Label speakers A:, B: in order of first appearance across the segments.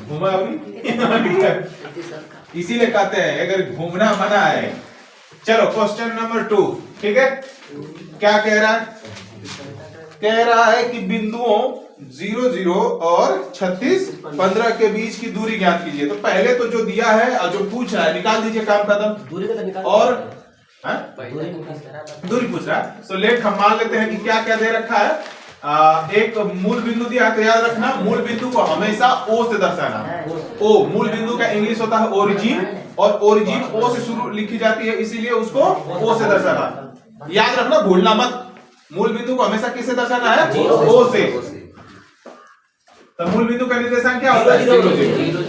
A: घूमा होगी इसीलिए कहते हैं अगर घूमना मना है। चलो क्वेश्चन नंबर 2, ठीक है। क्या कह रहा है? कह रहा है कि बिंदुओं 0 0 और 36 15 के बीच की दूरी ज्ञात कीजिए। तो पहले तो जो दिया है और जो पूछ रहा है निकाल दीजिए, काम खत्म। और दूरी पूछ रहा है तो लेट हम मान लेते हैं कि क्या क्या दे रखा है। एक मूल बिंदु दिया है तो याद रखना मूल बिंदु को हमेशा O से दर्शाना। O मूल बिंदु का इंग्लिश होता है ओरिजिन, और ओरिजिन O से शुरू लिखी जाती है, इसीलिए उसको O से दर्शाना। याद रखना, भूलना मत। मूल बिंदु को हमेशा किससे दर्शाना है? O से। तो मूल बिंदु का निर्देशांक क्या होता है? 0 0।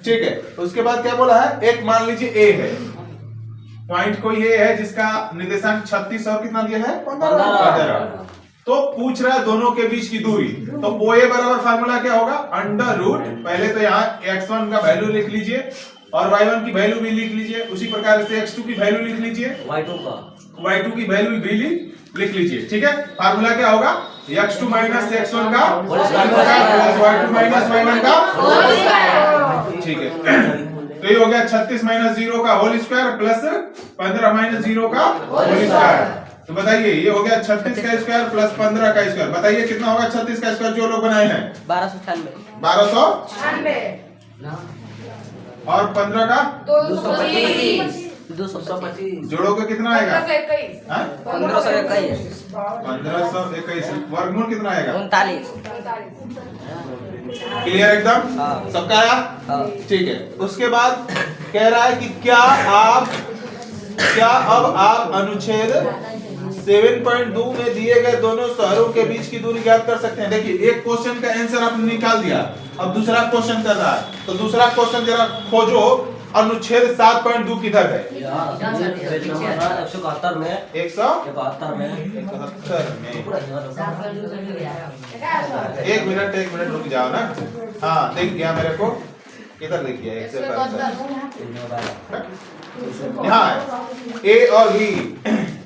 A: ठीक है। उसके बाद क्या बोला है? एक मान लीजिए A है, पॉइंट कोई A है जिसका निर्देशांक 36 और कितना दिया है? 15। तो पूछ रहा है दोनों के बीच की दूरी। तो OA बराबर फार्मूला क्या होगा? अंडर रूट, पहले तो यहाँ x1 का वैल्यू लिख लीजिए और y1 की वैल्यू भी लिख लीजिए, उसी प्रकार से x2 की वैल्यू लिख लीजिए, y2 की वैल्यू भी लिख लीजिए। ठीक है। फार्मूला क्या होगा? x2 माइनस x1 का प्लस y2 माइनस y1 का। ठीक है। तो ये हो गया 36 माइनस 0 का होल स्क्वायर प्लस 15 माइनस 0 का होल स्क्वायर। तो बताइए ये हो गया 36 का स्क्वायर प्लस 15 का स्क्वायर। बताइए कितना होगा 36 का स्क्वायर जो लोग बनाए हैं? 1296। और 15 का 225। जोड़ोगे कितना आएगा? 1521। वर्गमूल कितना आएगा?
B: 39।
A: क्लियर एकदम? सबका आया? ठीक है। उसके बाद कह रहा है कि क्या अब आप अनुच्छेद 7.2 में दिए गए दोनों शहरों के बीच की दूरी ज्ञात कर सकते हैं। देखिए एक क्वेश्चन का आंसर आपने निकाल दिया, अब दूसरा क्वेश्चन कर रहा है। तो दूसरा क्वेश्चन जरा खोजो, अनुच्छेद 7.2 किधर है?
B: 171 में
A: 171 में। एक मिनट रुक जाओ ना। हाँ दिख गया मेरे को, किधर दिख गया? 171 यहाँ A और B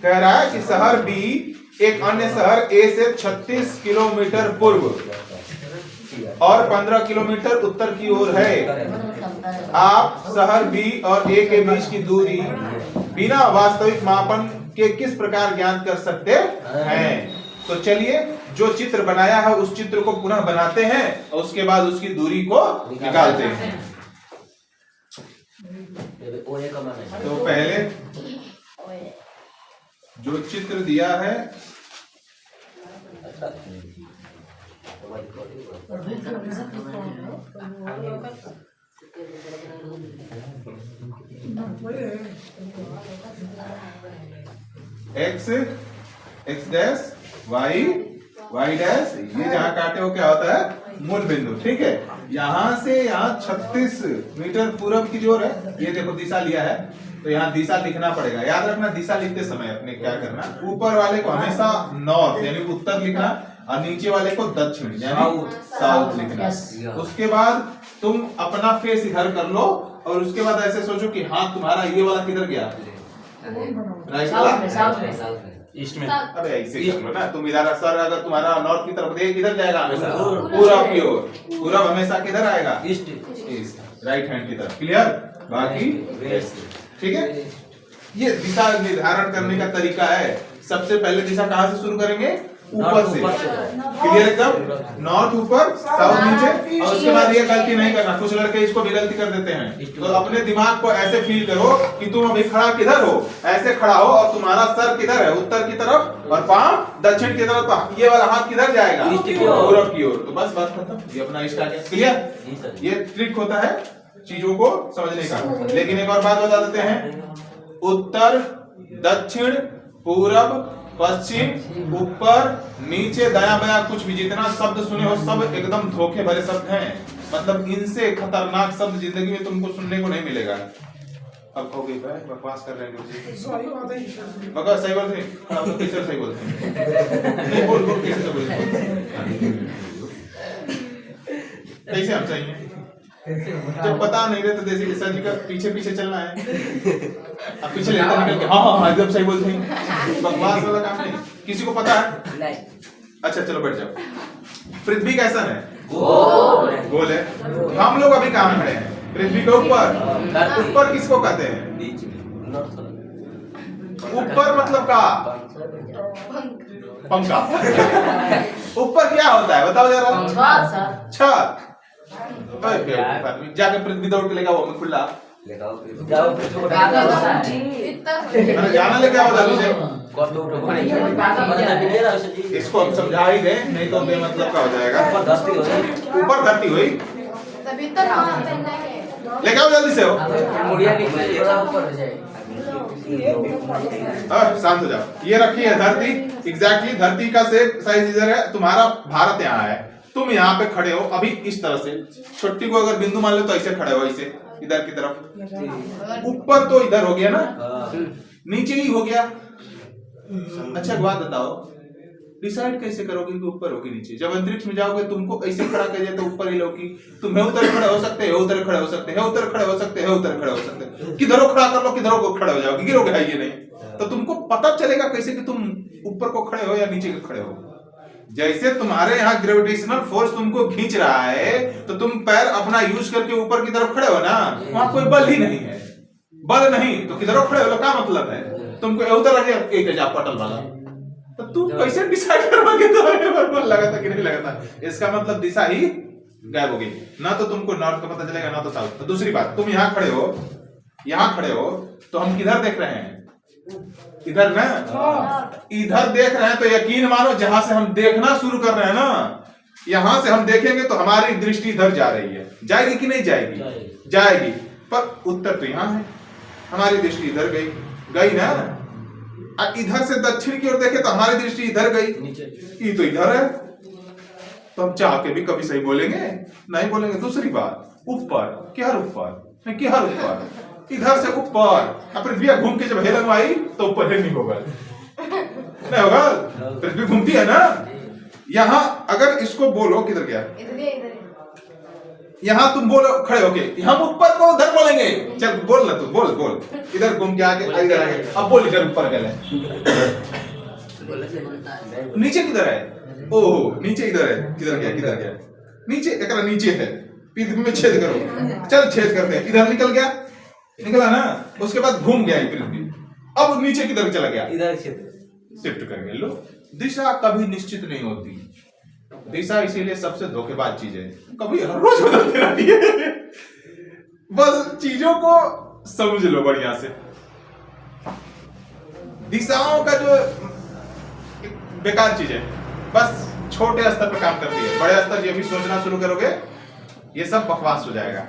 A: कह रहा है कि शहर B एक अन्य शहर A से 36 किलोमीटर पूर्व और 15 किलोमीटर उत्तर की ओर है। आप शहर B और A के बीच की दूरी बिना वास्तविक मापन के किस प्रकार ज्ञात कर सकते हैं? तो चलिए जो चित्र बनाया है उस चित्र को पुनः बनाते हैं और उसके बाद उसकी दूरी को निकालते हैं। तो पहले जो चित्र दिया है x डैश y डैश, ये जहां काटे हो क्या होता है? मूल बिंदु। ठीक है। यहां से यहाँ 36 मीटर पूरब की जो है, ये देखो दिशा लिया है तो यहाँ दिशा लिखना पड़ेगा। याद रखना दिशा लिखते समय अपने क्या करना, ऊपर वाले को हमेशा नॉर्थ यानी उत्तर लिखना और नीचे वाले को दक्षिण यानी साउथ लिखना। उसके बाद तुम अपना फेस इधर कर लो और उसके बाद ऐसे सोचो कि हाथ तुम्हारा ये वाला किधर गया? राइट वाला ईस्ट में। अबे ऐसे कर लो ना तुम इधर। सर अगर तुम्हारा नॉर्थ की तरफ देख किधर जाएगा? हमेशा पूरब की ओर। पूरब हमेशा किधर आएगा? ईस्ट, राइट हैंड की तरफ। क्लियर? बाकी वेस्ट। ठीक है। ये दिशा निर्धारण करने का तरीका है। सबसे पहले दिशा कहां से शुरू करेंगे? ऊपर से। क्लियर एकदम? नॉर्थ ऊपर, साउथ नीचे। और उसके बाद ये गलती नहीं करना, कुछ लड़के इसको भी गलती कर देते हैं। तो अपने दिमाग को ऐसे फील करो कि तुम अभी खड़ा किधर हो, ऐसे खड़ा हो और तुम्हारा सर किधर है? उत्तर की तरफ और पांव दक्षिण की तरफ। ये वाला हाथ किधर जाएगा? पूरब की ओर। तो बस बात खत्म। ये अपना इष्ट आ गया। क्लियर? ये ट्रिक होता है चीजों को समझने का। लेकिन एक और बात बता देते हैं, उत्तर, दक्षिण, पूरब, पश्चिम, ऊपर, नीचे, दायां बायां, कुछ भी जितना शब्द सुने हो सब एकदम धोखे भरे शब्द हैं। मतलब इनसे खतरनाक शब्द जिंदगी में तुमको सुनने को नहीं मिलेगा। अब हो गई बकवास कर रहे हैं। बकवास सही बोलते हैं? आप लोग कैसे सही बोलते हैं? नहीं बोल कैसे बोलते? कैसे हम सही हैं? जब पता नहीं रहता जैसे सर जी का पीछे पीछे चलना है, अब पीछे लेता निकल के हाँ एकदम सही बोलते हैं। बकवास वाला काम नहीं। किसी को पता है? नहीं। अच्छा चलो बैठ जाओ। पृथ्वी कैसा है? गोल। गोल है। हम लोग अभी कहाँ खड़े हैं? पृथ्वी के ऊपर। ऊपर किसको कहते हैं? ऊपर मतलब का पंखा। ऊपर क्या होता है बताओ जरा? छत। जाके पृथ्वी दौड़ के लेगा वो मैं खुला जाना लेके आओ जल्दी से। इसको हम समझा ही दें, नहीं तो बेमतलब का हो जाएगा। ऊपर धरती हुई लेके आओ जल्दी से हो। शांत हो जाओ। ये रखी है धरती, एग्जैक्टली धरती का शेप साइज इधर है, तुम्हारा भारत यहाँ है, तुम यहाँ पे खड़े हो अभी इस तरह से। छुट्टी को अगर बिंदु मान लो तो ऐसे खड़े हो, ऐसे इधर की तरफ। ऊपर तो इधर हो गया ना, नीचे ही हो गया। अच्छा एक बात बताओ, डिसाइड कैसे करोगे कि ऊपर हो कि नीचे? जब अंतरिक्ष में जाओगे तुमको ऐसे खड़ा कर दिया तो ऊपर ही लोगी, तुम है उधर खड़े हो सकते हो, उधर खड़े हो सकते हैं, उधर खड़े हो सकते हैं, उधर खड़े हो सकते हैं, किधरों खड़ा कर लो, किधरों को खड़े हो जाओगे, गिरोगे है ये नहीं। तो तुमको पता चलेगा कैसे कि तुम ऊपर को खड़े हो या नीचे को खड़े हो? जैसे तुम्हारे यहाँ ग्रेविटेशनल फोर्स तुमको खींच रहा है तो तुम पैर अपना यूज करके ऊपर की तरफ खड़े हो ना, वहां कोई बल ही नहीं है। बल नहीं तो किधरों खड़े हो, क्या मतलब है? तुमको उधर पटल वाला, तो तुम कैसे डिसाइड करोगे तो बल लगा था कि नहीं लगा था? इसका मतलब दिशा ही गायब होगी, ना तो तुमको नॉर्थ का पता चलेगा ना तो साउथ। तो दूसरी बात, तुम यहाँ खड़े हो, यहाँ खड़े हो तो हम किधर देख रहे हैं? इधर ना, इधर देख रहे हैं तो यकीन मानो जहां से हम देखना शुरू कर रहे हैं ना, यहां से हम देखेंगे तो हमारी दृष्टि इधर जा रही है। जाएगी कि नहीं जाएगी? जाएगी। पर उत्तर तो यहाँ है, हमारी दृष्टि इधर गई ना। इधर से दक्षिण की ओर देखे तो हमारी दृष्टि इधर गई, ये तो इधर है। तो हम चाह के भी कभी सही बोलेंगे नहीं बोलेंगे। दूसरी बात, ऊपर क्या ऊपर नहीं, क्या ऊपर, इधर से ऊपर। पृथ्वी घूम के जब हेलन आई तो ऊपर नहीं होगा, नहीं होगा। पृथ्वी घूमती है ना। यहाँ अगर इसको बोलो किधर गया, यहाँ तुम बोलो खड़े होके, हम ऊपर को उधर बोलेंगे। चल बोल ना तू, बोल बोल। इधर घूम के आगे इधर आगे, अब बोल इधर ऊपर गए। नीचे किधर है? ओह नीचे इधर है, किधर गया, किधर गया? नीचे, एक नीचे है, पृथ्वी में छेद करो। चल छेद करते हैं, इधर निकल गया, निकला ना। उसके बाद घूम गया पृथ्वी, अब नीचे किधर चला गया? इधर शिफ्ट कर गया। लो, दिशा कभी निश्चित नहीं होती। दिशा इसीलिए सबसे धोखेबाज चीज है, कभी हर रोज बदलती रहती है। बस चीजों को समझ लो बढ़िया से। दिशाओं का जो बेकार चीज है, बस छोटे स्तर पर काम करती है। बड़े स्तर ये भी सोचना शुरू करोगे ये सब बकवास हो जाएगा।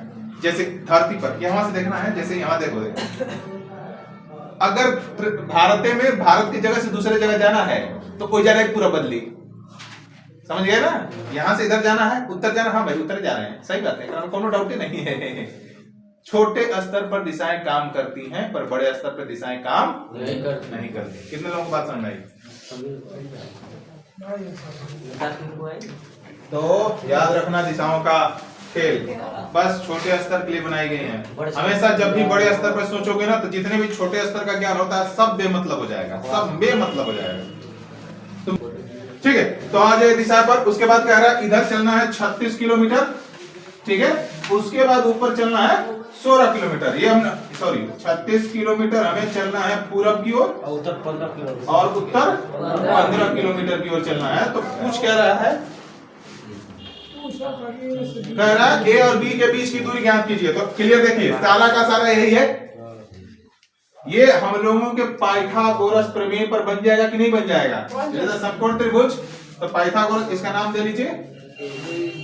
A: जैसे धरती पर यहां से देखना है, जैसे यहां देखो, अगर भारत में भारत की जगह से दूसरे जगह जाना है तो कोई जाएगा पूरा बदली, समझ गए ना? यहां से इधर जाना है, उत्तर जाना, हाँ भाई उत्तर जा रहे हैं, सही बात है, कोनो डाउट ही नहीं है। छोटे स्तर पर दिशाएं काम करती हैं पर बड़े स्तर पर दिशाएं काम नहीं करती। कितने लोगों को बात समझ आई? तो याद रखना, दिशाओं का खेल बस छोटे स्तर के लिए बनाई गई हैं। हमेशा जब भी बड़े स्तर पर सोचोगे ना तो जितने भी छोटे स्तर का ज्ञान होता है सब बेमतलब हो जाएगा, सब बेमतलब हो जाएगा। ठीक है, तो आ जाए दिशा पर। उसके बाद कह रहा है इधर चलना है 36 किलोमीटर, ठीक है। उसके बाद ऊपर चलना है 16 किलोमीटर। ये हम 36 किलोमीटर हमें चलना है पूरब की ओर, उत्तर 15 किलोमीटर, और उत्तर 15 किलोमीटर की ओर चलना है। तो पूछ कह रहा है, कह रहा है ए और बी के बीच की दूरी ज्ञात कीजिए। तो क्लियर देखिए, सारा का सारा यही है। ये हम लोगों के पाइथागोरस प्रमेय पर बन जाएगा कि नहीं बन जाएगा? जैसे समकोण त्रिभुज, तो पाइथागोरस इसका नाम दे लीजिए,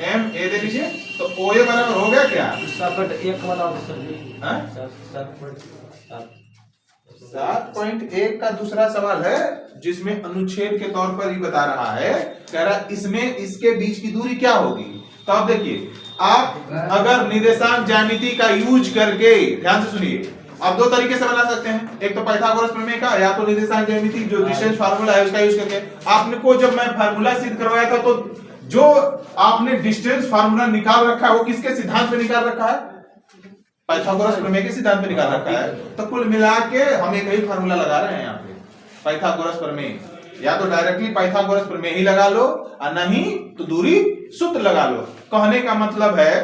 A: एम ए दे लीजिए, तो ओ ए बराबर हो गया क्या? 7.1 का दूसरा सवाल है जिसमें अनुच्छेद के तौर पर ही बता रहा है, कह रहा इसमें इसके बीच की दूरी क्या होगी। तो आप देखिए, आप अगर निर्देशांक ज्यामिति का यूज करके, ध्यान से सुनिए, आप दो तरीके से बना सकते हैं। एक तो पाइथागोरस प्रमेय का, या तो निर्देशांक ज्यामिति जो डिस्टेंस फार्मूला है उसका यूज करके। आपने को जब मैं फार्मूला सिद्ध करवाया था तो जो आपने डिस्टेंस फार्मूला निकाल रखा है वो किसके सिद्धांत पे निकाल रखा है? पाइथागोरस प्रमेय के सिद्धांत पे निकाल रखा है। तो कुल मिला के हम एक ही फार्मूला लगा रहे हैं यहाँ पे, पाइथागोरस प्रमेय। या तो डायरेक्टली पाइथागोरस प्रमेय ही लगा लो, और नहीं तो दूरी सूत्र लगा लो। कहने का मतलब है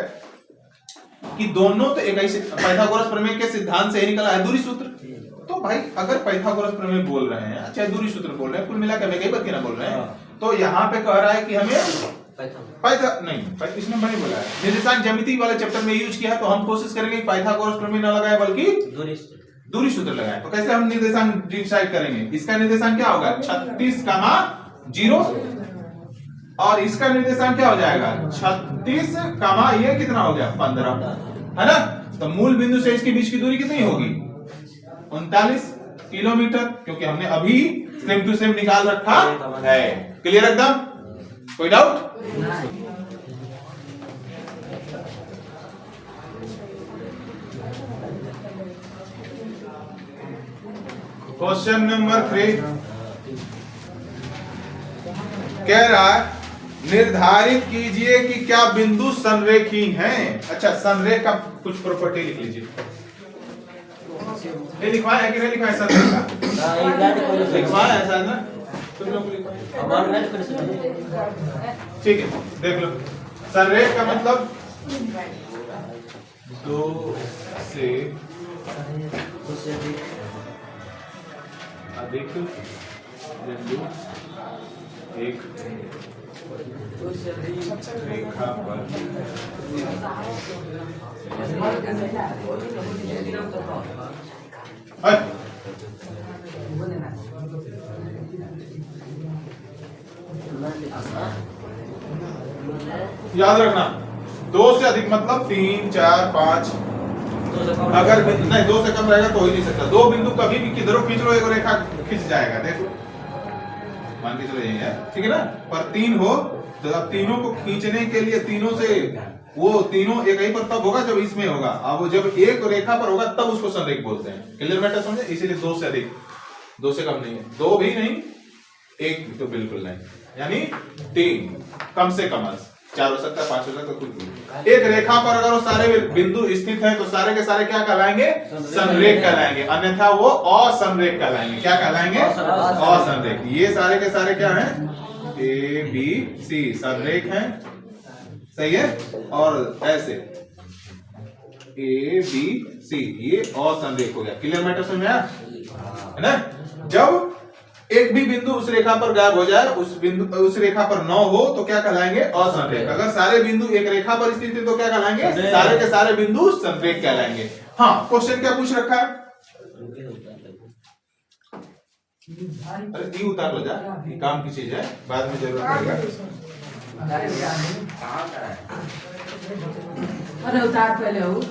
A: कि दोनों तो एक ही पाइथागोरस प्रमेय के सिद्धांत से ही निकला है, दूरी सूत्र। तो भाई अगर पाइथागोरस प्रमेय बोल रहे हैं, चाहे दूरी सूत्र बोल रहे हैं, कुल मिलाकर एक ही बात ना बोल रहे हैं, तो यहाँ पे कह रहा है कि हमें इसमें बड़ी बोला है, निर्देशांक ज्यामिति वाले चैप्टर में यूज किया है, तो हम कोशिश करेंगे कि पाइथागोरस प्रमेय ना लगाए बल्कि दूरी सूत्र लगाए। तो कैसे हम निर्देशांक डिसाइड करेंगे? इसका निर्देशांक क्या होगा? 36,0 और इसका निर्देशांक क्या हो जाएगा? 36, ये कितना हो गया? 15, है ना? तो मूल बिंदु से इसके बीच की दूरी कितनी होगी? 39 किलोमीटर, क्योंकि हमने अभी सेम टू सेम निकाल रखा है। क्लियर एकदम? कोई डाउट? क्वेश्चन नंबर 3 कह रहा है निर्धारित कीजिए कि क्या बिंदु संरेखी हैं। अच्छा, संरेख का कुछ प्रॉपर्टी लिख लीजिए। ये लिखवाया है कि नहीं लिखवाया? संरेख का लिखवाया है शायद ना, तुम लोग लिखवाया। ठीक है, देख लो। संरेख का मतलब दो से अधिक बिंदु एक रेखा पर याद रखना, 2 से अधिक मतलब 3, 4, 5। अगर नहीं 2 से कम रहेगा तो हो ही नहीं सकता। 2 बिंदु कभी भी किधरों खींच लो, एक रेखा खींच जाएगा। देखो मान के चलो यही है, ठीक है ना? पर 3 हो तो अब तीनों को खींचने के लिए तीनों से वो तीनों एक ही पर तब होगा जब इसमें होगा। अब जब एक रेखा पर होगा तब उसको संरेख बोलते हैं। क्लियर मैटर समझे? इसीलिए 2 से अधिक, 2 से कम नहीं है, 2 भी नहीं, 1 तो बिल्कुल नहीं, यानी 3 कम से कम। 4 हो सकता है, 5 हो सकता है, कुछ भी। एक रेखा पर अगर वो सारे बिंदु स्थित हैं तो सारे के सारे क्या कहलाएंगे? संरेख कहलाएंगे, अन्यथा वो असंरेख कहलाएंगे। क्या कहलाएंगे? असंरेख। ये सारे के सारे क्या हैं? A B C संरेख हैं, सही है? और ऐसे A B C ये असंरेख हो गया। क्लियर मैटर समझ में आया? है ना? जब एक भी बिंदु उस रेखा पर गायब हो जाए, उस रेखा पर न हो तो क्या कहलाएंगे? असंरेख। अगर सारे बिंदु एक रेखा पर स्थित है तो क्या कहलाएंगे? सारे के सारे बिंदु संरेख कहलाएंगे। हाँ, क्वेश्चन क्या पूछ रखा है? अरे उतार लो जा, ये काम की चीज है, बाद में जरूरत पड़ेगा।
B: अरे उतार पहले हो।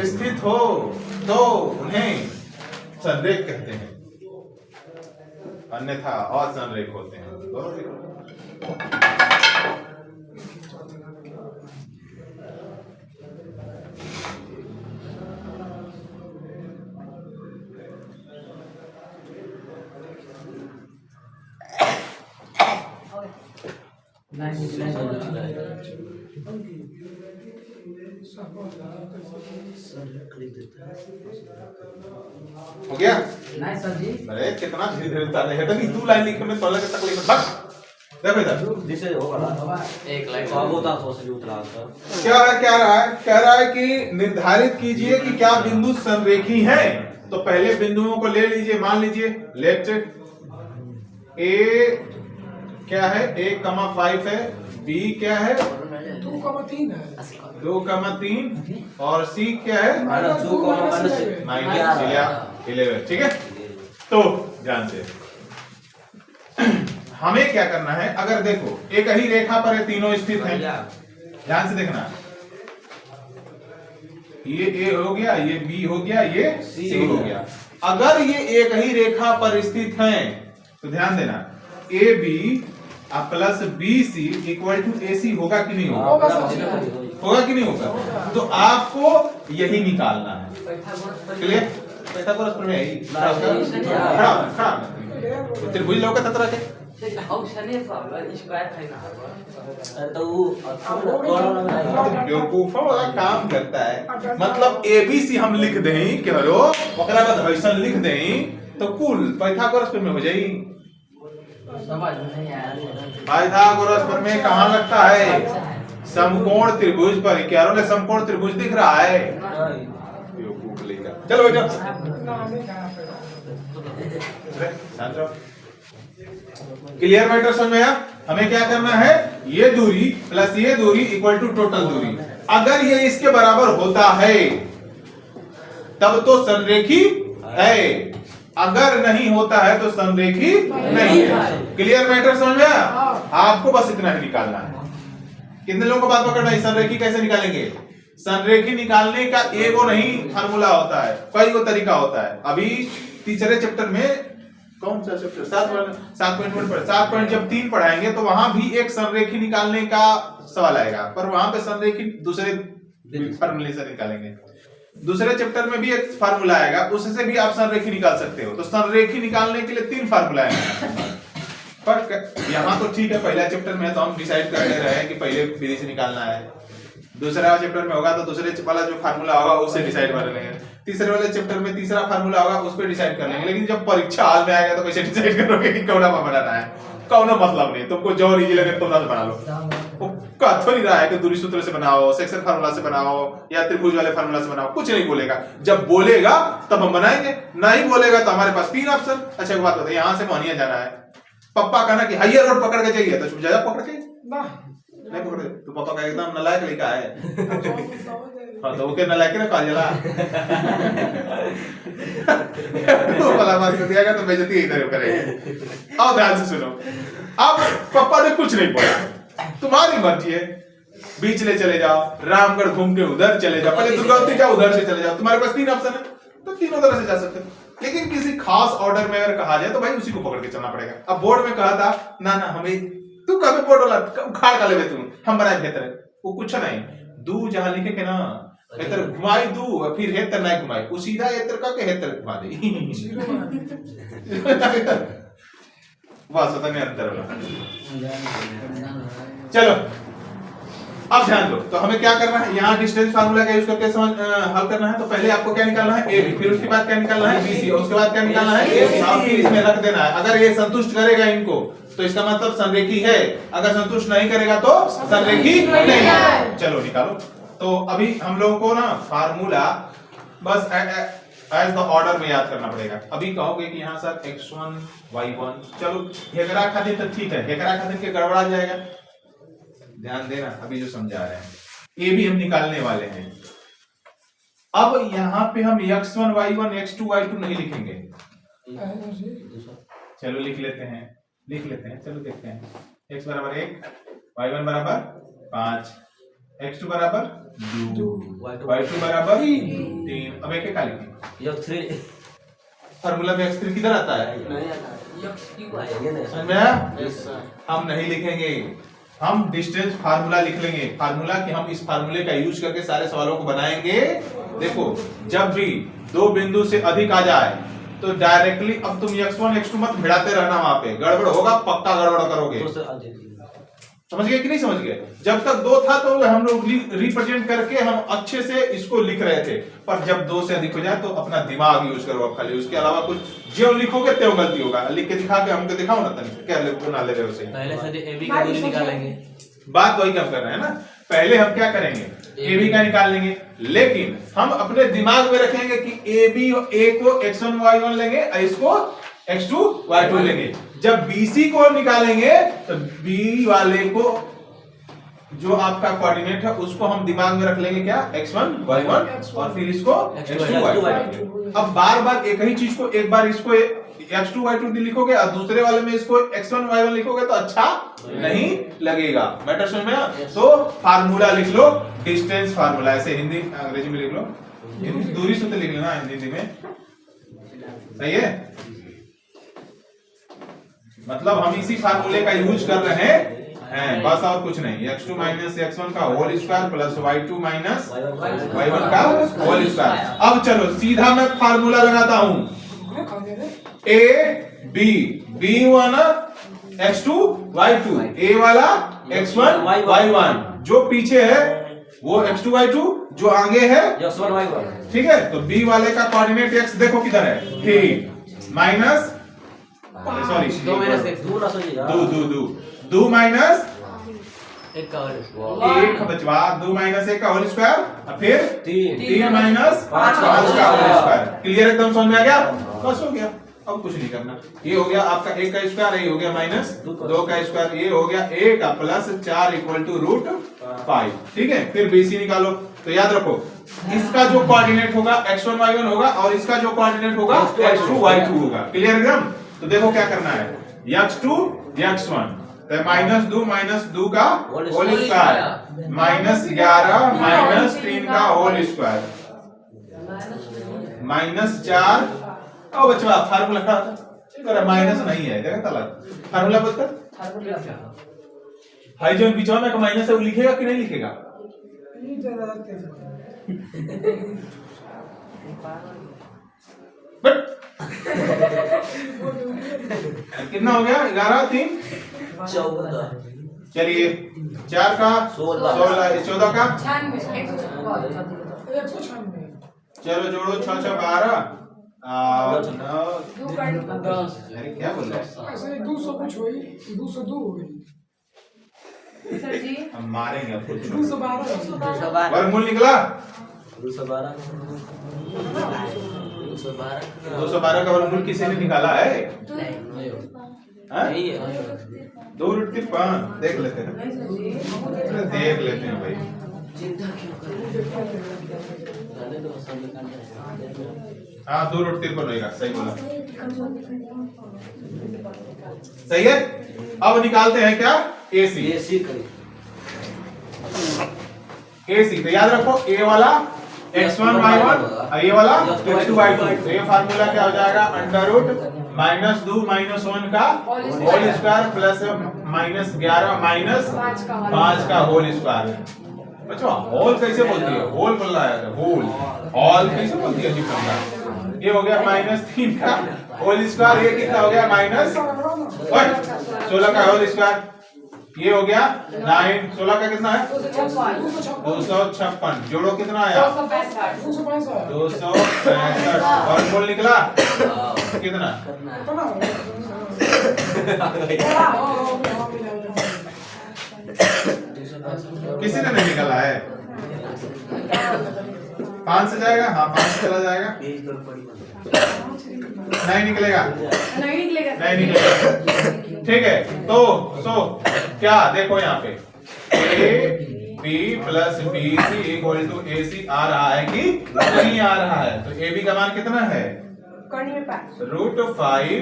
A: स्थित हो तो उन्हें संरेख कहते हैं, अन्यथा असंरेख होते हैं। हो गया?
B: नहीं सर जी।
A: अरे कितना धीरे धीरे उतार है तो 2 लाइन लिखने में तोला के तकलीफ है। बस देखो इधर
C: जिसे होगा एक लाइन को अब होता तो सही उतरा था।
A: क्या रहा है? कह रहा है कि निर्धारित कीजिए कि क्या बिंदु संरेखी हैं। तो पहले बिंदुओं को ले लीजिए, मान लीजिए लेट ए क्या है? 1,5 है, बी क्या है?
B: 2,3 है,
A: 2,3 और सी क्या है? -11। ठीक है, तो ध्यान से हमें क्या करना है? अगर देखो एक ही रेखा पर ये तीनों स्थित हैं, ध्यान से देखना, ये ए हो गया, ये बी हो गया, ये सी हो गया। अगर ये एक ही रेखा पर स्थित हैं तो ध्यान देना, A B plus B C equal to A C होगा कि नहीं होगा? होगा कि नहीं होगा? तो आपको यही निकालना है। क्लियर? पाइथागोरस प्रमेय है, त्रिभुज लौका तत्र के
C: अरे तो वो
A: बेवकूफा वाला काम करता है। मतलब ABC हम लिख दें क्या रो ओकरा बाद हइसन लिख दें तो कुल पाइथागोरस पे में हो जाई।
B: समझ में नहीं आया।
A: पाइथागोरस पर में कहाँ लगता है? समकोण त्रिभुज पर। क्या रो ले समकोण त्रिभुज दिख रहा है? बेवकूफ लेगा। चलो बेटा शांत रहो। क्लियर मैटर समझ में आया? हमें क्या करना है? ये दूरी प्लस ये दूरी इक्वल टू टोटल दूरी। अगर ये इसके बराबर होता है तब तो संरेखी है, अगर नहीं होता है तो संरेखी नहीं है। क्लियर मैटर समझ में आया? आपको बस इतना ही निकालना है। कितने लोगों को बात पकड़ना है? संरेखी कैसे निकालेंगे? संरेखी निकालने का एगो नहीं फार्मूला होता है, कई गो तरीका होता है। अभी तीसरे चैप्टर में कौन सा चैप्टर 7.1 पर 7.3 पढ़ाएंगे तो वहां भी एक संरेखी निकालने का सवाल आएगा, पर वहां पे संरेखी दूसरे फार्मूले से निकालेंगे। दूसरे चैप्टर में भी एक फार्मूला आएगा, उससे भी आप संरेखी निकाल सकते हो। तो संरेखी निकालने के लिए 3 फार्मूला है। पर यहाँ तो ठीक है, पहला चैप्टर में तो हम डिसाइड कर ले रहे हैं कि पहले विधि से निकालना है। दूसरा चैप्टर में होगा तो दूसरे वाला जो फार्मूला होगा उससे डिसाइड कर लेंगे। तीसरे वाले चैप्टर में तीसरा फार्मूला होगा उस पर डिसाइड कर लेंगे। लेकिन जब परीक्षा हाल में आएगा तो कैसे डिसाइड करोगे कि कौन बनाना है? कौन मतलब नहीं, तुमको जो इजी लगे तुम बना लो। वो कह नहीं रहा है कि दूरी सूत्र से बनाओ, सेक्शन फार्मूला से बनाओ या त्रिभुज वाले फार्मूला से बनाओ, कुछ नहीं बोलेगा। जब बोलेगा तब हम बनाएंगे, नहीं बोलेगा तो हमारे पास 3 ऑप्शन। अच्छा एक बात बताइए, यहाँ से मोहनिया जाना है, पप्पा कहना कि हाईवे रोड पकड़ के जाइए तो जा पकड़ के नहीं पकड़े तो पापा का एकदम नालायक लड़का है। हाँ तो ओके नालायक ना कहा जला तो वाला बात कर दिया तो बेइज्जती इधर करेंगे। आओ ध्यान से सुनो। अब पापा ने कुछ नहीं बोला, तुम्हारी मर्जी है, बीच ले चले जाओ, रामगढ़ घूम के उधर चले जाओ, पहले दुर्गावती जाओ उधर से चले जाओ, तुम्हारे पास 3 ऑप्शन है तो तीनों तरह से जा सकते हो। लेकिन किसी खास ऑर्डर में अगर कहा जाए तो भाई उसी को पकड़ के चलना पड़ेगा। अब बोर्ड में कहा था ना हमें तू कभी बोर्ड वाला उखाड़ का लेवे, तू हम बनाए बेहतर वो कुछ नहीं। दू जहां लिखे के ना हेतर घुमाई दू फिर हेतर नहीं घुमाई, वो सीधा हेतर का के हेतर घुमा दे बस होता नहीं अंतर वाला। चलो अब ध्यान दो, तो हमें क्या करना है? यहाँ डिस्टेंस फार्मूला का यूज करके हल करना है। तो पहले आपको क्या निकालना है? AB, फिर उसके बाद क्या निकालना है? BC, और उसके बाद क्या निकालना है? AC, और फिर इसमें रख देना है। अगर ये संतुष्ट करेगा इनको तो इसका मतलब संरेखी है, अगर संतुष्ट नहीं करेगा तो संरेखी नहीं है। चलो निकालो। तो अभी हम लोगों को ना फार्मूला बस एज द ऑर्डर में याद करना पड़ेगा। अभी कहोगे कि यहाँ सर x1 y1, चलो हेकरा खातिर तो ठीक है, हेकरा खातिर के गड़बड़ा जाएगा, ध्यान देना अभी जो समझा रहे हैं। ये भी हम निकालने वाले हैं। अब यहाँ पे हम x1 y1 x2 y2 नहीं लिखेंगे, चलो लिख लेते हैं चलो देखते हैं। x बराबर 1, y1 बराबर 5, x2 बराबर 2, y2 बराबर 3। अब एक का लिखें?
C: x3
A: फार्मूला में x3 किधर आता है? समझ में आया? हम नहीं लिखेंगे, हम डिस्टेंस फार्मूला लिख लेंगे। फार्मूला कि हम इस फार्मूले का यूज करके सारे सवालों को बनाएंगे। देखो जब भी 2 बिंदु से अधिक आ जाए तो डायरेक्टली, अब तुम x1 x2 मत भिड़ाते रहना, वहां पे गड़बड़ होगा, पक्का गड़बड़ करोगे। समझ गए कि नहीं समझ गए? जब तक 2 था तो हम लोग रिप्रेजेंट करके हम अच्छे से इसको लिख रहे थे, पर जब 2 से अधिक हो जाए तो अपना दिमाग यूज करो अब खाली, उसके अलावा कुछ जो लिखोगे त्यो गलती होगा। लिख के दिखा के हमको दिखाओ ना, तनिक क्या बना ले रहे हो सही।
C: पहले से AB का दूरी निकालेंगे,
A: बात वही कम कर रहे हैं ना। पहले हम क्या करेंगे? AB का निकाल लेंगे, लेकिन हम अपने दिमाग में रखेंगे कि A को x1 y1 लेंगे, इसको x2 y2 लेंगे। जब BC को निकालेंगे तो B वाले को जो आपका कोऑर्डिनेट है उसको हम दिमाग में रख लेंगे क्या? x1 y1 और फिर इसको x2 y2। अब बार बार एक ही चीज को, एक बार इसको x2 y2 लिखोगे और दूसरे वाले में इसको x1 y1 लिखोगे तो अच्छा नहीं लगेगा। मैटर समझ में आया? तो फार्मूला लिख लो, डिस्टेंस फार्मूला, ऐसे हिंदी अंग्रेजी में लिख लो, दूरी सूत्र लिख लेना हिंदी में, सही है? मतलब हम इसी फार्मूले का यूज कर रहे हैं बस, और कुछ नहीं। x2 माइनस x1 का whole square plus y2 minus y1 का होल स्क्वायर। अब चलो सीधा मैं फार्मूला लगाता हूं, a b b1 x2 y2, ए वाला x1 y1, जो पीछे है वो x2 y2, जो आगे है
C: x1 y1।
A: ठीक है। तो बी वाले का कोऑर्डिनेट x देखो किधर है, 3 माइनस सॉरी
C: 2 माइनस 1 2 ना सही यार।
A: दो माइनस
B: एक का और
A: एक बचवा, 2 माइनस 1 का होल स्क्वायर और फिर
C: 3
A: 3 माइनस 5 का होल स्क्वायर। क्लियर, एकदम समझ में आ गया, बस हो गया, अब कुछ नहीं करना। ये हो गया आपका 1 का स्क्वायर, ये हो गया माइनस 2 का स्क्वायर, ये हो गया 1 का प्लस 4 इक्वल टू रूट 5। ठीक है, फिर बीसी निकालो। तो याद रखो इसका जो कोऑर्डिनेट होगा x1 y1 होगा और इसका जो कोऑर्डिनेट होगा x2 y2 होगा। क्लियर एकदम। तो देखो क्या करना है, x2 x1 तो माइनस 2 का होल स्क्वायर माइनस 11 माइनस 3 का होल स्क्वायर माइनस 4। ओ बच्चा फार्मूला का अरे माइनस नहीं है, देखा तला फार्मूला बोलता हाई जोन बीच में का माइनस है, वो लिखेगा कि नहीं लिखेगा? बट कितना हो गया, 11 3
C: 14
A: चलिए 4 का 16 14 का चलो जोड़ो 6 6 12 अरे क्या बोल रहा है,
D: 200 कुछ हुई 202 हो गई
A: हम मारेंगे आपको।
D: 212
A: वर्गमूल निकला
C: 212
A: 212 का वर्गमूल किसी ने निकाला है? हाँ?
C: नहीं है
A: 2 रूट 5 देख लेते हैं, देख लेते हैं भाई।
C: चिंता क्यों कर रहे हो,
A: हाँ 2 रूट 53 रहेगा, सही बोला, सही है। अब निकालते हैं क्या, एसी।
C: एसी करिए
A: एसी तो याद रखो ए वाला x1 y1 और ये वाला x2 y2। तो ये फार्मूला क्या हो जाएगा, अंडर रूट माइनस 2 माइनस 1 का whole square plus minus 11 minus 5 का होल स्क्वायर। अच्छा होल कैसे बोलती है, होल बोल रहा है, होल होल कैसे बोलती है जी कमरा। ये हो गया माइनस 3 का होल स्क्वायर, ये कितना हो गया माइनस 16 का होल स्क्वायर, ये हो गया 9 16 का कितना है 256। जोड़ो कितना आया 265 और बोल निकला कितना किसी ने नहीं निकाला है, 5 से जाएगा, हाँ 5 से चला जाएगा, नहीं निकलेगा, नहीं निकलेगा। ठीक है, तो क्या देखो यहाँ पे A B plus B C equal to A C आ रहा है कि नहीं आ रहा है। तो ए बी का मान कितना है रूट 5,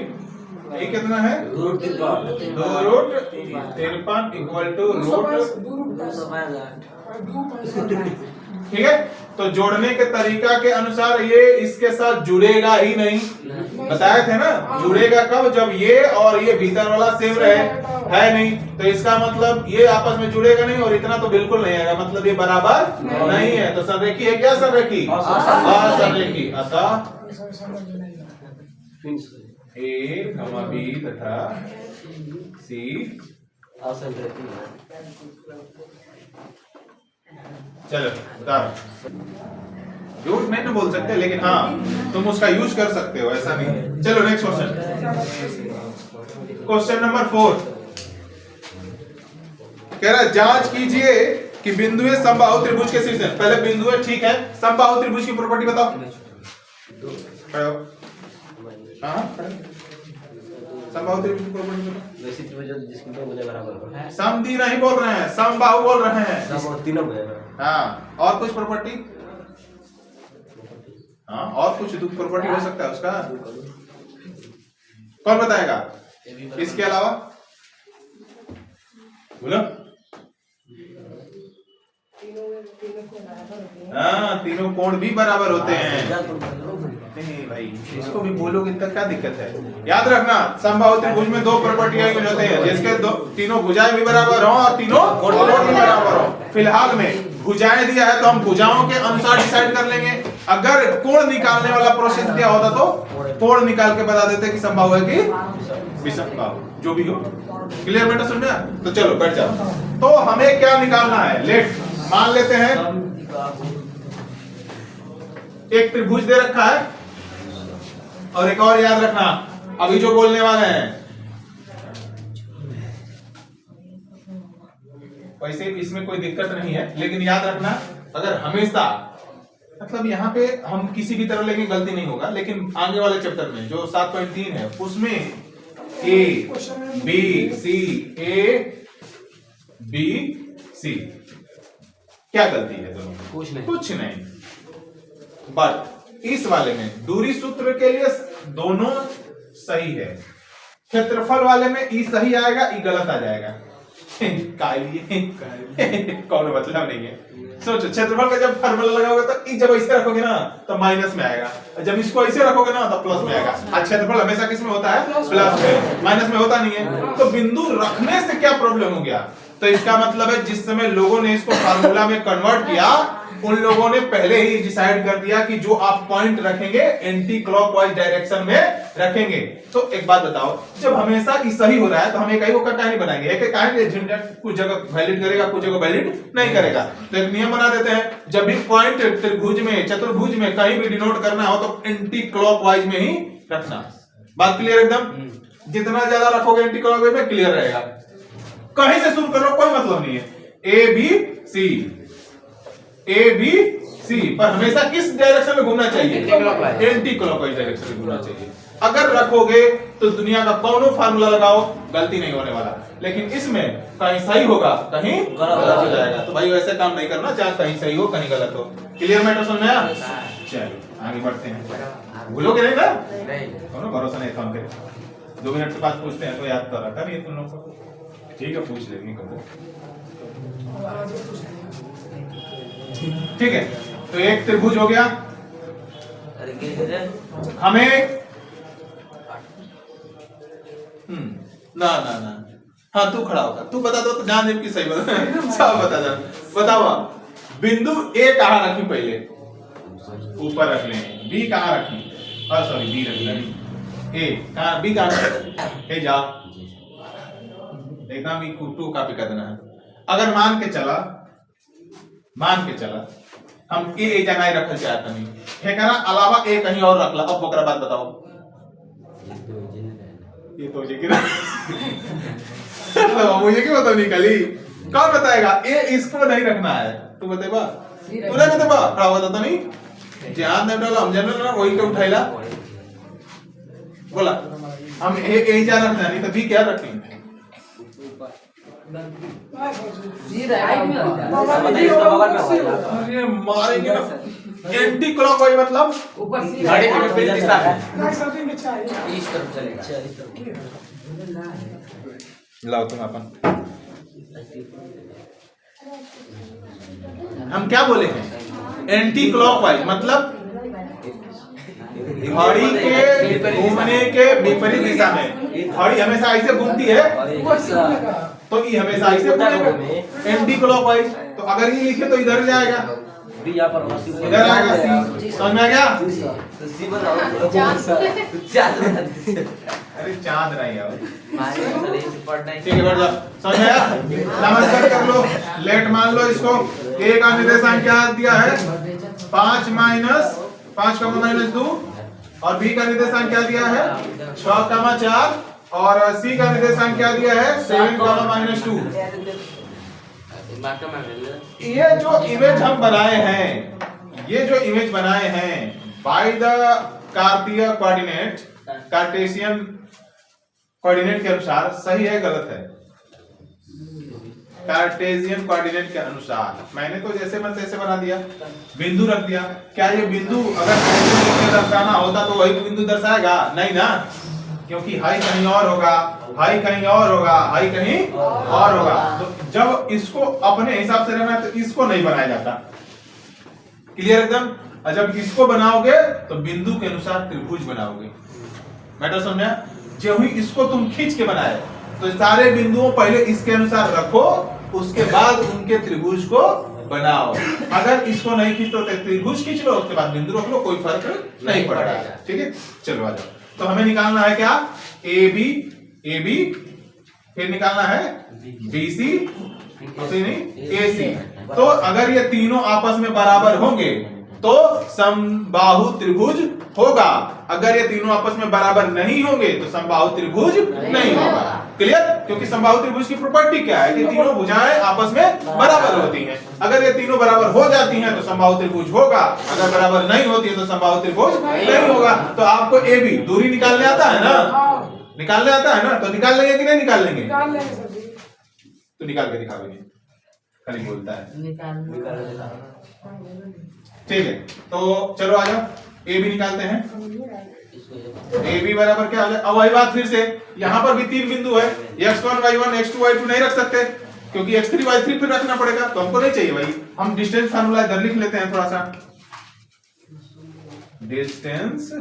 A: ये कितना है 2 रूट 53 इक्वल टू रूट। ठीक है, तो जोड़ने के तरीका के अनुसार ये इसके साथ जुड़ेगा ही नहीं, बताए थे ना, जुड़ेगा कब, जब ये और ये भीतर वाला सेम रहे, है नहीं, तो इसका मतलब ये आपस में जुड़ेगा नहीं और इतना तो बिल्कुल नहीं आएगा, मतलब ये बराबर नहीं है। तो संरेखी है क्या, संरेखी असंरेखी, अतः ए कमा बी तथा सी
C: असंरेखी।
A: चलो उतारो, झूठ नहीं ना बोल सकते, लेकिन हाँ तुम उसका यूज कर सकते हो, ऐसा नहीं। चलो नेक्स्ट क्वेश्चन, क्वेश्चन नंबर 4 कह रहा है जांच कीजिए कि बिंदुए समबाहु त्रिभुज के शीर्ष हैं। पहले बिंदुए ठीक है, समबाहु त्रिभुज की प्रॉपर्टी बताओ। समबाहु त्रिभुज की प्रॉपर्टी बताओ।
C: वैसे त्रिभुज जिसकी दो भुजाएं बराबर हो,
A: समद्वि नहीं बोल रहे हैं, समबाहु बोल रहे हैं।
C: सब और तीनों भुजाएं।
A: हाँ और कुछ प्रॉपर्टी, हाँ और कुछ प्रॉपर्टी हो सकता है उसका, कौन बताएगा इसके अलावा, बोलो। हाँ तीनों कोण भी बराबर होते हैं। नहीं भाई इसको भी बोलोगे तो क्या दिक्कत है, याद रखना समबाहु त्रिभुज में 2 प्रॉपर्टियां यूज होते हैं, जिसके तीनों भुजाएं भी बराबर हो और तीनों कोण भी बराबर हो। फिलहाल में भुजाएं दिया है तो हम भुजाओं के अनुसार डिसाइड कर लेंगे, अगर कोण निकालने वाला प्रोसेस दिया होता तो कोण निकाल के बता देते कि समबाहु है कि विषमबाहु, जो भी हो। क्लियर बेटा, समझ में? तो चलो बैठ जाओ। तो हमें क्या निकालना है? लेट मान लेते हैं एक त्रिभुज दे रखा है, और एक और याद रखना अभी जो बोलने वाले हैं, वैसे इसमें कोई दिक्कत नहीं है, लेकिन याद रखना अगर हमेशा मतलब यहाँ पे हम किसी भी तरह लेके गलती नहीं होगा, लेकिन आगे वाले चैप्टर में जो 7.3 है उसमें A B C, A B C, क्या गलती है दोनों में? कुछ नहीं। बट इस वाले में दूरी सूत्र के लिए दोनों सही है, क्षेत्रफल वाले में ई सही आएगा, ई गलत आ जाएगा। कौन मतलब नहीं है। सोचो क्षेत्रफल का जब फार्मूला लगाओगे तो ई जब ऐसे रखोगे ना तो माइनस में आएगा, जब इसको ऐसे रखोगे ना तो प्लस में आएगा। क्षेत्रफल हमेशा किस में होता है? प्लस में, माइनस में होता नहीं है। तो बिंदु रखने से क्या प्रॉब्लम हो गया? तो इसका मतलब है जिस समय लोगों ने इसको फार्मूला में कन्वर्ट किया, उन लोगों ने पहले ही डिसाइड कर दिया कि जो आप पॉइंट रखेंगे एंटी क्लॉकवाइज डायरेक्शन में रखेंगे। तो एक बात बताओ, जब हमेशा ई सही हो रहा है तो हम एक ही होकर काहे नहीं बनाएंगे? एक काहे कुछ जगह वैलिड करेगा, कुछ जगह वैलिड नहीं करेगा। तो एक नियम बना देते हैं, जब भी पॉइंट त्रिभुज में, चतुर्भुज में कहीं भी डिनोट करना हो तो एंटी क्लॉकवाइज में ही रखना। बात क्लियर एकदम? जितना ज्यादा रखोगे एंटी क्लॉकवाइज में क्लियर रहेगा। कहीं से शुरू करो कोई मतलब नहीं है। A B C, A B C, पर हमेशा किस डायरेक्शन में घूमना चाहिए? एंटी क्लॉकवाइज डायरेक्शन में घूमना चाहिए। अगर रखोगे तो दुनिया का कौनो फार्मूला लगाओ गलती नहीं होने वाला, लेकिन इसमें कहीं सही होगा कहीं गलत हो जाएगा। तो भाई वैसे काम नहीं करना, चाहे कहीं सही हो कहीं गलत हो। क्लियर मैटर समझ में आया? चलो आगे बढ़ते हैं। भूलोगे नहीं ना? कौनो भरोसा नहीं था उनके। 2 मिनट के बाद पूछते हैं तो याद कर रखा नहीं तुम लोग को। ठीक है, पूछ लेंगे कब। ठीक है, तो एक त्रिभुज हो गया। हमें ना ना ना, हाँ तू खड़ा होगा, तू बता दो तो जान दे कि सही बता। सब बता दो, बताओ बिंदु ए कहाँ रखी? पहले ऊपर रख लें। बी कहाँ रखी? सॉरी बी रख लें। ए कहाँ? बी कहाँ? ए जा एकदम ही टू कॉपी कर देना है। अगर मान के चला हम ए जगह रखल चाहता नहीं, एकरा अलावा ए कहीं और रखला। अब ओकरा बात बताओ। ये तो मुझे क्या मुझे क्यों बताओ? निकली कौन बताएगा? ए इसको नहीं रखना है, तू बतेबा? तू नहीं बतेबा? खड़ा हुआ था नहीं, ध्यान नहीं डाला, हम जनरल ना वही के उठाइला बोला हम ए जा रखना नहीं तो बी क्या रखेंगे? अरे मारेंगे ना। एंटी क्लॉकवाइज मतलब
B: ऊपर से
C: गाड़ी के विपरीत दिशा में
B: इस तरफ चलेगा।
A: लाओ तुम अपन। हम क्या बोले हैं? एंटी क्लॉकवाइज मतलब घड़ी के घूमने के विपरीत दिशा में। घड़ी हमेशा ऐसे घूमती है तो ये हमेशा ऐसे घूमेगा एंटी क्लॉकवाइज। तो अगर ये लिखे तो इधर जाएगा, इधर आएगा सी। समझ में आ गया? अरे चांद नहीं है। ठीक है, बैठ जाओ। समझ में आया? नमस्कार कर लो, लेट मान लो इसको। ए का निर्देशांक क्या दिया है? 5 माइनस 5,-2, और बी का निर्देशांक क्या दिया है? 6,4, और सी का निर्देशांक क्या दिया है? 7,-2। ये जो इमेज हम बनाए हैं, ये जो इमेज बनाए हैं बाय द कार्तीय कोऑर्डिनेट, कार्टेशियन कोऑर्डिनेट के अनुसार सही है गलत है? कार्टेशियन कोऑर्डिनेट के अनुसार मैंने तो जैसे मन तैसे बना दिया, बिंदु रख दिया। क्या ये बिंदु अगर दर्शाना होता तो वही बिंदु दर्शाएगा? नहीं ना, क्योंकि हाई कहीं और होगा, हाई कहीं और होगा, हाई कहीं और होगा। तो जब इसको अपने हिसाब से रहना है तो इसको नहीं बनाया जाता। क्लियर एकदम? और जब इसको बनाओगे तो बिंदु के अनुसार त्रिभुज बनाओगे। मैटर समझा? जब ही इसको तुम खींच के बनाए तो सारे बिंदुओं पहले इसके अनुसार रखो, उसके बाद उनके त्रिभुज को बनाओ। अगर इसको नहीं खींचते तो त्रिभुज खींच लो, उसके बाद बिंदु रख लो, कोई फर्क नहीं पड़ेगा। ठीक है, चलो आ जाओ। तो हमें निकालना है क्या? ए बी फिर निकालना है BC नहीं AC। तो अगर ये तीनों आपस में बराबर होंगे तो समबाहु त्रिभुज होगा, अगर ये तीनों आपस में बराबर नहीं होंगे तो समबाहु त्रिभुज नहीं होगा। क्लियर? क्योंकि समबाहु त्रिभुज की प्रॉपर्टी क्या है कि तीनों भुजाएं आपस में बराबर होती हैं। अगर ये तीनों बराबर हो जाती हैं तो समबाहु त्रिभुज होगा, अगर बराबर नहीं होती है तो समबाहु त्रिभुज नहीं होगा। तो आपको AB दूरी निकालने आता है ना, निकालने आता है ना, तो निकाल लेंगे कि नहीं निकाल लेंगे?
D: निकाल लेंगे सर जी।
A: तो निकाल के दिखाओगे, खाली बोलता है। ठीक है, तो चलो आ जाओ AB निकालते हैं। AB बराबर क्या हो जाए? अब वही बात फिर से, यहाँ पर भी 3 बिंदु है, x1 y1 x2 y2 नहीं रख सकते क्योंकि x3 y3 फिर रखना पड़ेगा, तो हमको नहीं चाहिए भाई। हम डिस्टेंस फार्मूला इधर लिख लेते हैं थोड़ा सा। डिस्टेंस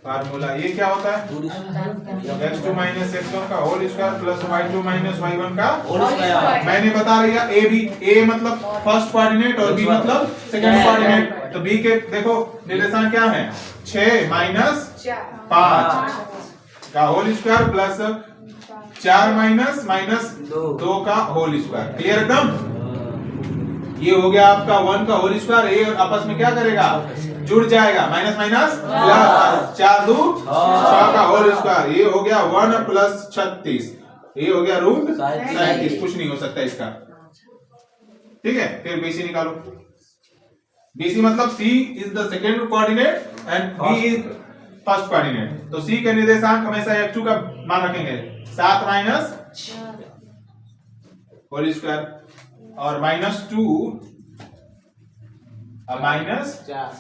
A: फार्मूला ये क्या होता है? x2 माइनस x1 का whole square plus y2 minus y1 का
C: होल स्क्वायर।
A: मैंने बता रही है A मतलब फर्स्ट कोऑर्डिनेट और B मतलब सेकंड कोऑर्डिनेट। तो B के देखो निर्देशांक क्या है? 6 माइनस 5 का whole square plus 4 minus minus 2 का होल स्क्वायर। क्लियर एकदम? ये हो गया आपका 1 का होल स्क्वायर, ये आपस में क्या करेगा? जुड़ जाएगा, माइनस माइनस प्लस 4 2 6 का होल स्क्वायर, ये हो गया 1 प्लस 36, ये हो गया रूट 37। कुछ नहीं हो सकता इसका। ठीक है, फिर BC निकालो। BC मतलब C is the second coordinate and B is first coordinate. तो C के निर्देशांक हमेशा x2 का मान रखेंगे 7 माइनस होल स्क्वायर और माइनस 2 माइनस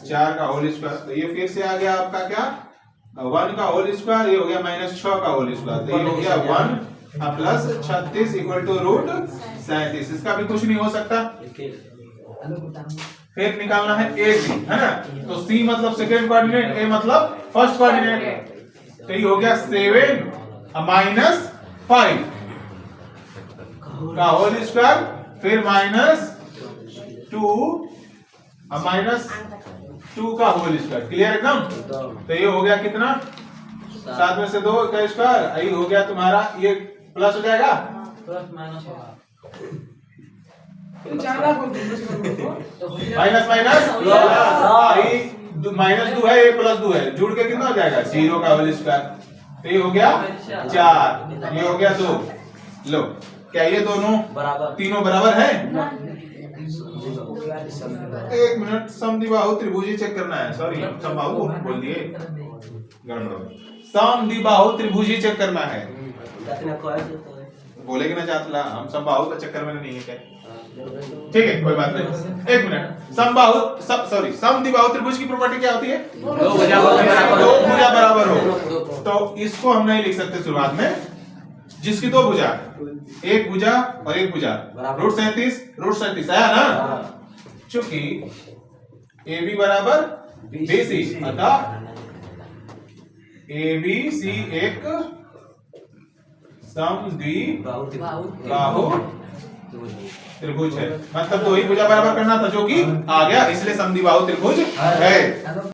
A: 4 का होल स्क्वायर। तो ये फिर से आ गया आपका क्या? 1 का होल स्क्वायर, ये हो गया माइनस 6 का होल स्क्वायर, तो ये हो गया 1 प्लस 36 इक्वल टू रूट 37। इसका भी कुछ नहीं हो सकता। फिर निकालना है AC, है ना? तो C मतलब सेकेंड कोऑर्डिनेट, A मतलब फर्स्ट कोऑर्डिनेट, तो ये हो गया 7 माइनस 5 का होल स्क्वायर, फिर माइनस 2 माइनस 2 का होल स्क्वायर। क्लियर एकदम? तो ये हो गया कितना? 7 में से 2 का स्क्वायर, ये हो गया तुम्हारा, ये प्लस हो जाएगा,
C: प्लस माइनस होगा,
D: ज्यादा बोल दो
A: माइनस माइनस प्लस, माइनस 2 है, ये प्लस 2 है, जुड़ के कितना हो जाएगा? 0 का होल स्क्वायर। तो ये हो गया 4, ये हो गया 2। लो, क्या ये दोनों
C: बराबर,
A: तीनों बराबर है? एक मिनट, समद्विबाहु त्रिभुजी चेक करना है। सॉरी, समबाहु बोल दिए, गड़बड़। समद्विबाहु त्रिभुजी चेक करना है। बोलेगे ना चातला, हम समबाहु का चक्कर में नहीं है क्या? ठीक है, कोई बात नहीं। एक मिनट, समद्विबाहु त्रिभुज की प्रॉपर्टी क्या होती है? दो भुजा बराबर हो। तो इसको हम नहीं लिख सकते शुरुआत में, जिसकी 2 भुजा, एक भुजा और एक भुजा, रूट 37 आया ना? चूंकि AB बराबर BC, अतः ABC एक समद्विबाहु त्रिभुज है। मतलब 2 ही भुजा बराबर करना था, जो कि आ गया, इसलिए समद्विबाहु त्रिभुज है।